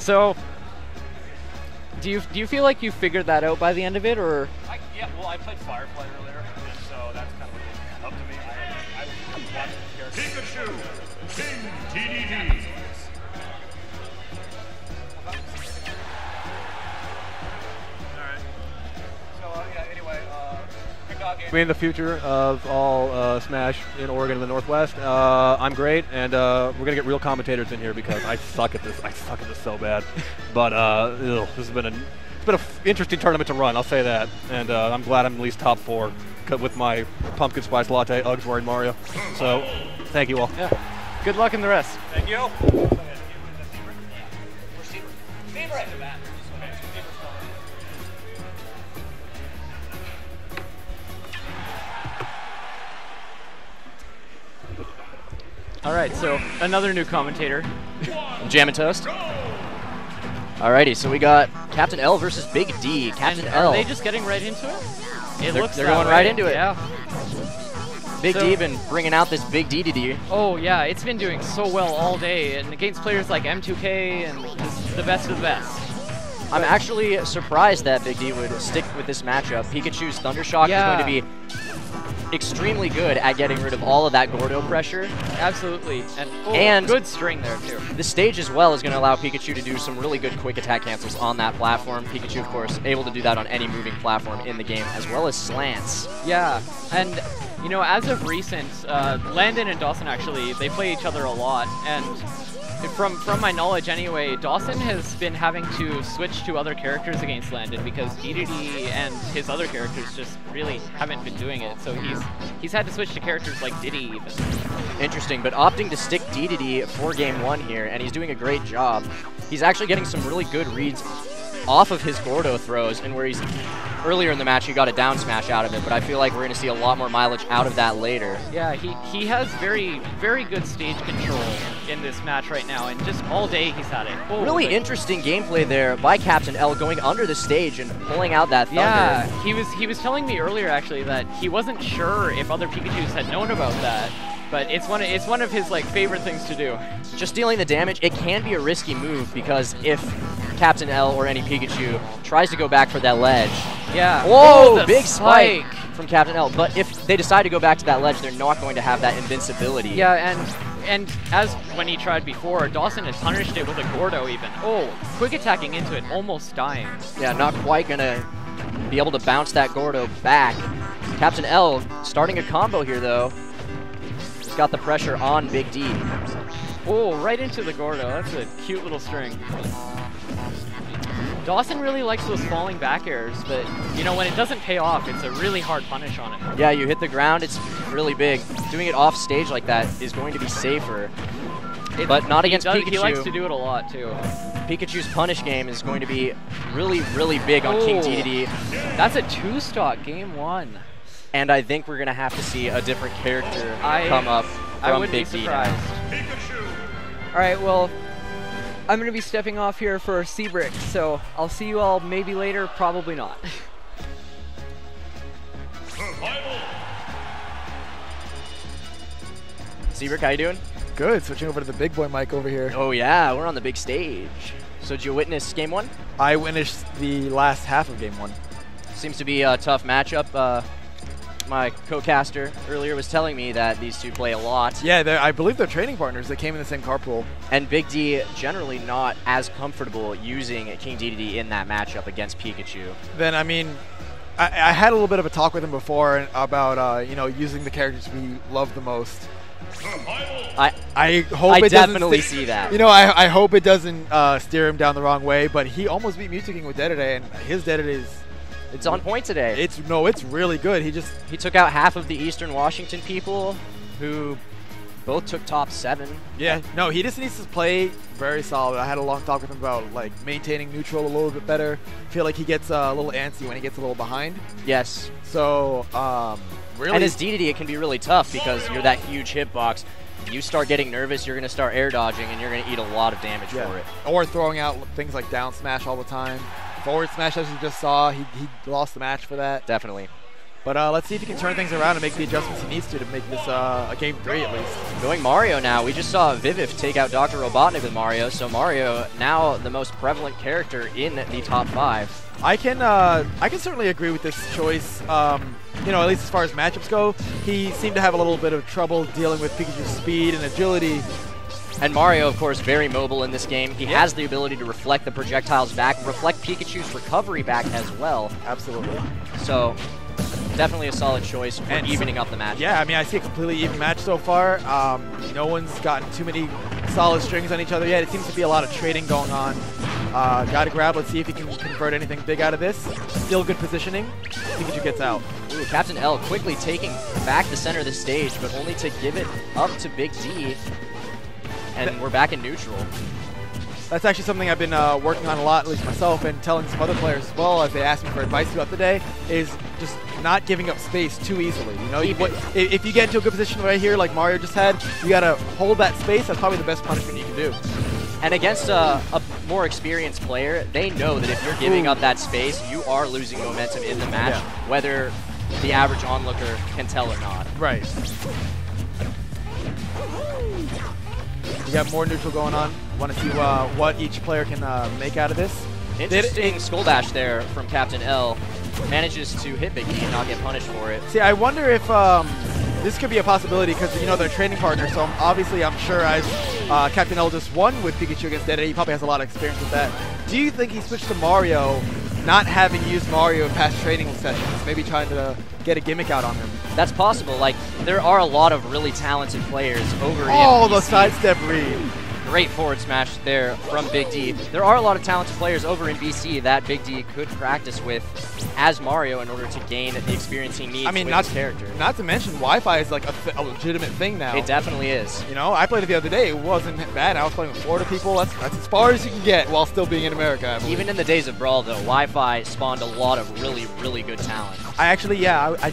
So, do you feel like you figured that out by the end of it, or? Yeah, well, I played Firefly earlier, and so that's kind of what it up to me. I was watching the character. Pikachu, King DDD. I mean, the future of all Smash in Oregon and the Northwest. I'm great, and we're gonna get real commentators in here because I suck at this. I suck at this so bad. But this has been an interesting tournament to run. I'll say that, and I'm glad I'm at least top 4 with my pumpkin spice latte, Uggs wearing Mario. So, thank you all. Yeah. Good luck in the rest. Thank you. All right, so another new commentator. Jam and Toast. Alrighty, so we got Captain L versus Big D. Captain L. Are they just getting right into it? They're going right into it. Yeah. Big D been bringing out this big DDD. Oh yeah, it's been doing so well all day, and against players like M2K and the best of the best. I'm actually surprised that Big D would stick with this matchup. Pikachu's Thundershock is going to be extremely good at getting rid of all of that Gordo pressure. Absolutely, and good string there too. The stage as well is going to allow Pikachu to do some really good quick attack cancels on that platform. Pikachu, of course, able to do that on any moving platform in the game, as well as slants. Yeah, and you know, as of recent, Landon and Dawson actually, they play each other a lot, and from my knowledge anyway, Dawson has been having to switch to other characters against Landon because DDD and his other characters just really haven't been doing it. So he's had to switch to characters like Diddy even. Interesting, but opting to stick DDD for game 1 here, and he's doing a great job. He's actually getting some really good reads off of his Gordo throws, and where he's earlier in the match he got a down smash out of it, but I feel like we're going to see a lot more mileage out of that later. Yeah, he has very, very good stage control in this match right now, and just all day he's had it. Oh, really interesting gameplay there by Captain L, going under the stage and pulling out that thunder. Yeah, he was telling me earlier actually that he wasn't sure if other Pikachus had known about that, but it's one of his like favorite things to do. Just dealing the damage, it can be a risky move because if Captain L or any Pikachu tries to go back for that ledge. Yeah. Whoa, big spike from Captain L. But if they decide to go back to that ledge, they're not going to have that invincibility. Yeah, and as when he tried before, Dawson had punished it with a Gordo even. Oh, quick attacking into it, almost dying. Yeah, not quite going to be able to bounce that Gordo back. Captain L starting a combo here, though. He's got the pressure on Big D. Oh, right into the Gordo. That's a cute little string. Dawson really likes those falling back airs, but you know, when it doesn't pay off, it's a really hard punish on it. Yeah, you hit the ground, it's really big. Doing it off stage like that is going to be safer, but not against Pikachu. He likes to do it a lot too. Pikachu's punish game is going to be really, really big on King DDD. That's a 2-stock game 1. And I think we're going to have to see a different character come up from Big D now. All right, well, I'm going to be stepping off here for Seabrick, so I'll see you all maybe later, probably not. Seabrick, how you doing? Good, switching over to the big boy mic over here. Oh yeah, we're on the big stage. So did you witness game 1? I witnessed the last half of game 1. Seems to be a tough matchup. My co-caster earlier was telling me that these two play a lot. Yeah, I believe they're training partners. They came in the same carpool. And Big D generally not as comfortable using King DDD in that matchup against Pikachu. Then, I mean, I had a little bit of a talk with him before about, you know, using the characters we love the most. I hope I it definitely see that. You know, I hope it doesn't steer him down the wrong way, but he almost beat Mewtwo King with Dedede, and his Dedede is... It's on point today. It's really good. He took out half of the Eastern Washington people who both took top 7. Yeah, no, he just needs to play very solid. I had a long talk with him about like maintaining neutral a little bit better. I feel like he gets a little antsy when he gets a little behind. Yes. So, really. And his DDD, it can be really tough because you're that huge hitbox. You start getting nervous, you're going to start air dodging, and you're going to eat a lot of damage for it. Or throwing out things like down smash all the time. Forward smash, as you just saw, he lost the match for that. Definitely. But let's see if he can turn things around and make the adjustments he needs to make this a game 3 at least. Going Mario now. We just saw Vivif take out Dr. Robotnik with Mario, so Mario now the most prevalent character in the top 5. I can certainly agree with this choice. You know, at least as far as matchups go, he seemed to have a little bit of trouble dealing with Pikachu's speed and agility. And Mario, of course, very mobile in this game. He has the ability to reflect the projectiles back, reflect Pikachu's recovery back as well. Absolutely. So, definitely a solid choice for evening up the match. Yeah, I mean, I see a completely even match so far. No one's gotten too many solid strings on each other yet. It seems to be a lot of trading going on. Got to grab. Let's see if he can convert anything big out of this. Still good positioning. Pikachu gets out. Ooh, Captain L quickly taking back the center of the stage, but only to give it up to Big D. And we're back in neutral. That's actually something I've been working on a lot, at least myself, and telling some other players as well as they ask me for advice throughout the day, is just not giving up space too easily. You know, if you get into a good position right here, like Mario just had, you got to hold that space. That's probably the best punishment you can do. And against a more experienced player, they know that if you're giving up that space, you are losing momentum in the match, whether the average onlooker can tell or not. Right. You got more neutral going on. Want to see what each player can make out of this. Interesting skull dash there from Captain L. Manages to hit Big D and not get punished for it. See, I wonder if this could be a possibility because, you know, they're training partners. So obviously, I'm sure as Captain L just won with Pikachu against De3, he probably has a lot of experience with that. Do you think he switched to Mario, not having used Mario in past training sessions, maybe trying to get a gimmick out on him? That's possible. Like, there are a lot of really talented players over in BC. the sidestep read. Great forward smash there from Big D. There are a lot of talented players over in BC that Big D could practice with as Mario in order to gain the experience he needs with his character. Not to mention, Wi-Fi is like a legitimate thing now. It definitely is. You know, I played it the other day. It wasn't bad. I was playing with Florida people. That's as far as you can get while still being in America. Even in the days of Brawl, though, Wi-Fi spawned a lot of really, really good talent. I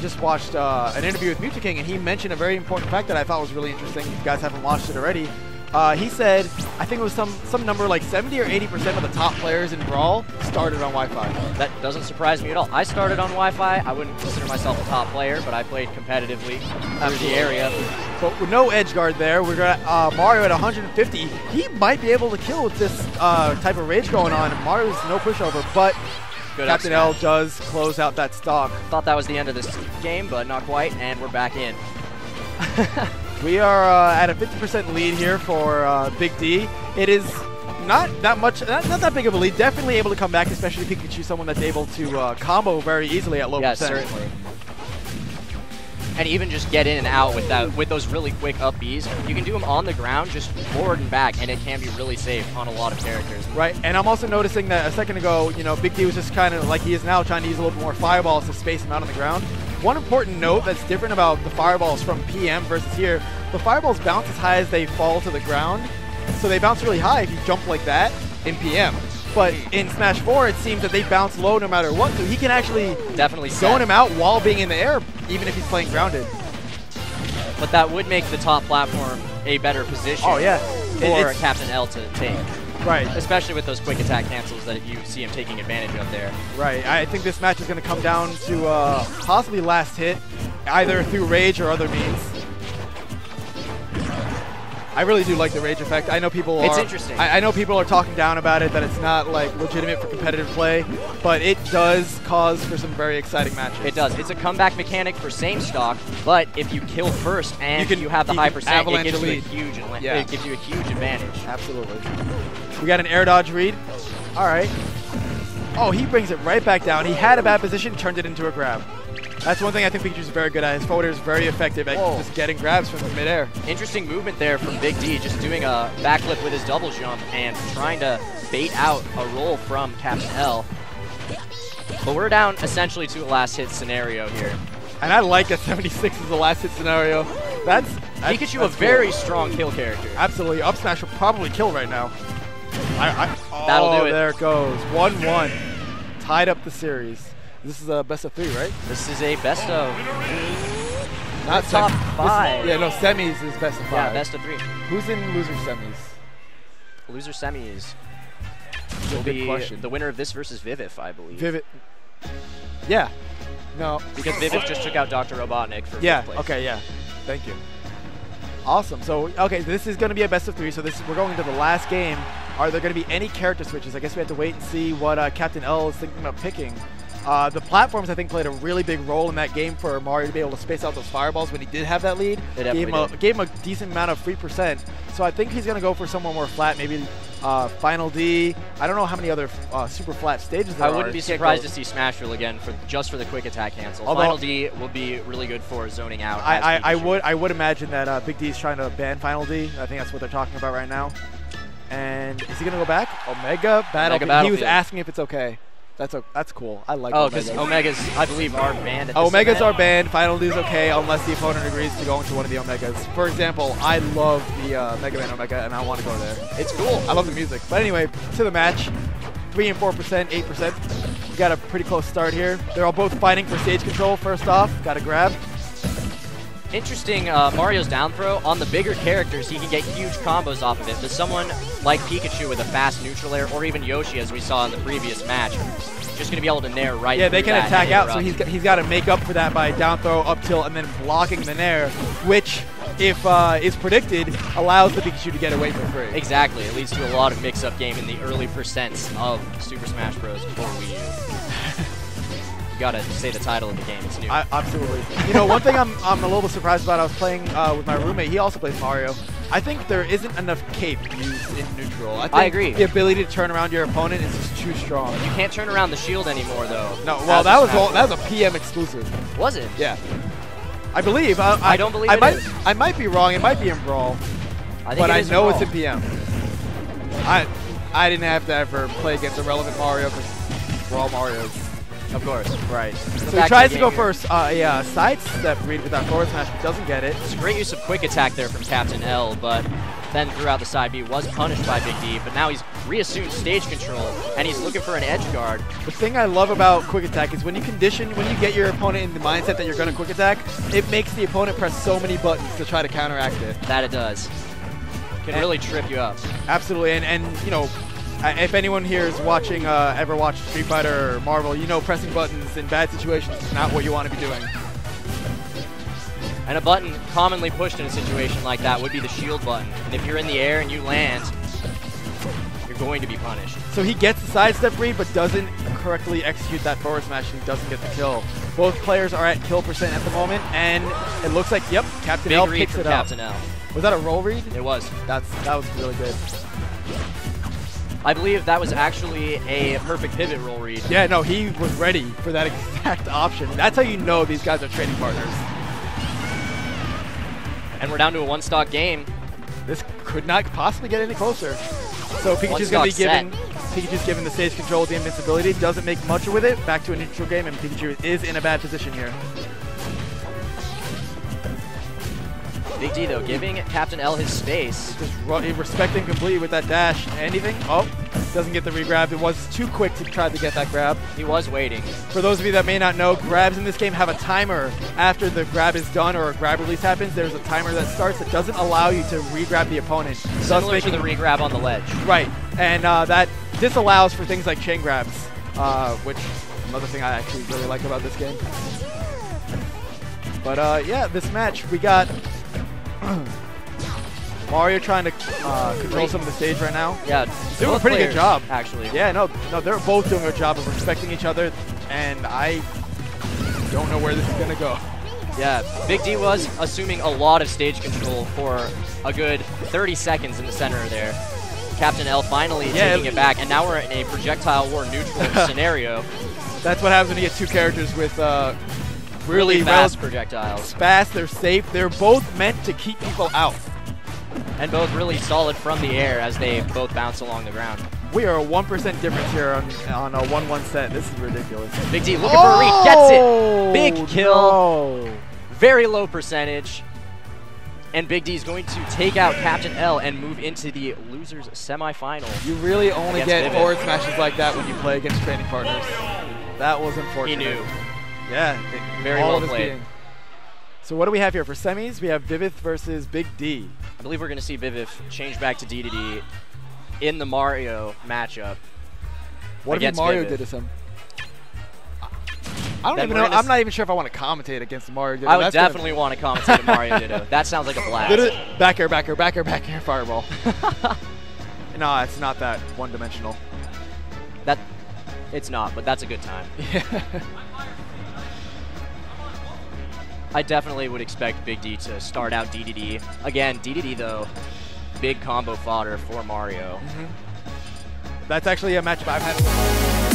just watched an interview with Muta King, and he mentioned a very important fact that I thought was really interesting. If you guys haven't watched it already. He said, I think it was some number like 70 or 80% of the top players in Brawl started on Wi-Fi. That doesn't surprise me at all. I started on Wi-Fi. I wouldn't consider myself a top player, but I played competitively through the area. But with no edge guard there, we're going to Mario at 150. He might be able to kill with this type of rage going on. Mario's no pushover, but Captain L does close out that stock. Thought that was the end of this game, but not quite, and we're back in. We are at a 50% lead here for Big D. It is not that much, not that big of a lead. Definitely able to come back, especially Pikachu, someone that's able to combo very easily at low percent. Yeah, certainly. And even just get in and out with those really quick up Bs. You can do them on the ground, just forward and back, and it can be really safe on a lot of characters. Right, and I'm also noticing that a second ago, you know, Big D was just kind of like he is now trying to use a little bit more fireballs to space him out on the ground. One important note that's different about the fireballs from PM versus here, the fireballs bounce as high as they fall to the ground. So they bounce really high if you jump like that in PM. But in Smash 4, it seems that they bounce low no matter what, so he can actually definitely zone him out while being in the air, even if he's playing grounded. But that would make the top platform a better position for Captain L to take. Right. Especially with those quick attack cancels that you see him taking advantage of there. Right. I think this match is going to come down to possibly last hit, either through rage or other means. I really do like the rage effect. I know people are. It's interesting. I know people are talking down about it, that it's not like legitimate for competitive play, but it does cause for some very exciting matches. It does. It's a comeback mechanic for same stock, but if you kill first and you have the high percent, it gives you a huge advantage. Absolutely. We got an air dodge read. All right. Oh, he brings it right back down. He had a bad position, turned it into a grab. That's one thing I think Pikachu's very good at. His forward is very effective at just getting grabs from midair. Interesting movement there from Big D, just doing a backflip with his double jump and trying to bait out a roll from Captain L. But we're down essentially to a last hit scenario here. And I like that 76 is the last hit scenario. That's Pikachu, a very strong kill character. Absolutely. Up smash will probably kill right now. That'll do it. There it goes. 1-1. Tied up the series. This is a best of 3, right? This is a best of... Not top 5. Yeah, no, semis is best of 5. Yeah, best of 3. Who's in loser semis? Loser semis will be the winner of this versus Vivif, I believe. Vivif. Yeah. No. Because Vivid just took out Dr. Robotnik for Yeah, fifth place. okay, yeah. Thank you. Awesome. So, okay, this is going to be a best of 3. So we're going into the last game. Are there going to be any character switches? I guess we have to wait and see what Captain L is thinking about picking. The platforms, I think, played a really big role in that game for Mario to be able to space out those fireballs when he did have that lead. Gave him a decent amount of free percent. So I think he's going to go for someone more flat, maybe Final D. I don't know how many other super flat stages there are. I wouldn't be surprised to see Smashville again just for the quick attack cancel. Final D will be really good for zoning out. I would imagine that Big D is trying to ban Final D. I think that's what they're talking about right now. And is he going to go back? Omega Battlefield. He was asking if it's okay. That's cool. I like Omegas. Because Omegas, I believe, are banned at this Omegas event. are banned. Final D is okay unless the opponent agrees to go into one of the Omegas. For example, I love the Mega Man Omega, and I want to go there. It's cool. I love the music. But anyway, to the match. 3 and 4%, 8%. We got a pretty close start here. They're all both fighting for stage control first off. Got a grab. Interesting, Mario's down throw. On the bigger characters, he can get huge combos off of it. But someone like Pikachu with a fast neutral air, or even Yoshi, as we saw in the previous match, just going to be able to nair right. Yeah, they can attack out, so he's got to make up for that by down throw, up tilt, and then blocking the nair, which, if is predicted, allows the Pikachu to get away for free. Exactly. It leads to a lot of mix-up game in the early percents of Super Smash Bros. For Wii U. You gotta say the title of the game. It's new. Absolutely. You know, one thing I'm a little bit surprised about. I was playing with my roommate. He also plays Mario. I think there isn't enough cape used in neutral. I agree. The ability to turn around your opponent is just too strong. You can't turn around the shield anymore, though. No, well, that was a PM exclusive. Was it? Yeah. I believe. I don't believe I might be wrong. It might be in Brawl, but I know it's in PM. I didn't have to ever play against a relevant Mario because we're all Marios. Of course. Right. So he tries to go first. Yeah, sidestep read with that forward smash, but doesn't get it. It's a great use of quick attack there from Captain L, but then threw out the side B, was punished by Big D, but now he's reassumed stage control, and he's looking for an edge guard. The thing I love about quick attack is when you get your opponent in the mindset that you're going to quick attack, it makes the opponent press so many buttons to try to counteract it. That it does. Can really trip you up. Absolutely, and you know, if anyone here is watching, ever watched Street Fighter or Marvel, you know pressing buttons in bad situations is not what you want to be doing. And a button commonly pushed in a situation like that would be the shield button. And if you're in the air and you land, you're going to be punished. So he gets the sidestep read, but doesn't correctly execute that forward smash, and he doesn't get the kill. Both players are at kill percent at the moment, and it looks like, yep, Captain L picks it up. Captain L. Was that a roll read? It was. That was really good. I believe that was actually a perfect pivot roll read. Yeah, no, he was ready for that exact option. That's how you know these guys are training partners. And we're down to a one-stock game. This could not possibly get any closer. So Pikachu's going to be given the stage control with the invincibility. Doesn't make much with it. Back to a neutral game, and Pikachu is in a bad position here. Big D, though, giving Captain L his space. Just respecting completely with that dash. Anything? Oh, doesn't get the re-grab. It was too quick to try to get that grab. He was waiting. For those of you that may not know, grabs in this game have a timer. After the grab is done or a grab release happens, there's a timer that starts that doesn't allow you to re-grab the opponent. Similar to the re-grab on the ledge. Right, and that disallows for things like chain grabs, which another thing I actually really like about this game. But yeah, this match, we got Mario trying to control some of the stage right now. Yeah, doing a pretty good job, actually. Yeah, no, they're both doing a job of respecting each other, and I don't know where this is gonna go. Yeah, Big D was assuming a lot of stage control for a good 30 seconds in the center there. Captain L finally taking it back, and now we're in a projectile war neutral scenario. That's what happens when you get two characters with really fast projectiles. Fast, they're safe. They're both meant to keep people out. And both really solid from the air as they both bounce along the ground. We are a 1% difference here on a 1-1 set. This is ridiculous. Big D looking for a read. Gets it. Big kill. No. Very low percentage. And Big D is going to take out Captain L and move into the losers semifinal. You really only get forward smashes like that when you play against training partners. That was unfortunate. He knew. Yeah, very well played. So what do we have here for semis? We have Vivith versus Big D. I believe we're going to see Vivith change back to D2D in the Mario matchup. What if Mario did to him? I don't Then even we're know. gonna I'm not even sure if I want to commentate against Mario Ditto. I would That's gonna- definitely want to commentate Mario Ditto. That sounds like a blast. Back air, back air, back air, back air, fireball. No, it's not that one-dimensional. That it's not, but that's a good time. Yeah. I definitely would expect Big D to start out DDD. Again, DDD though, big combo fodder for Mario. That's actually a matchup I've had.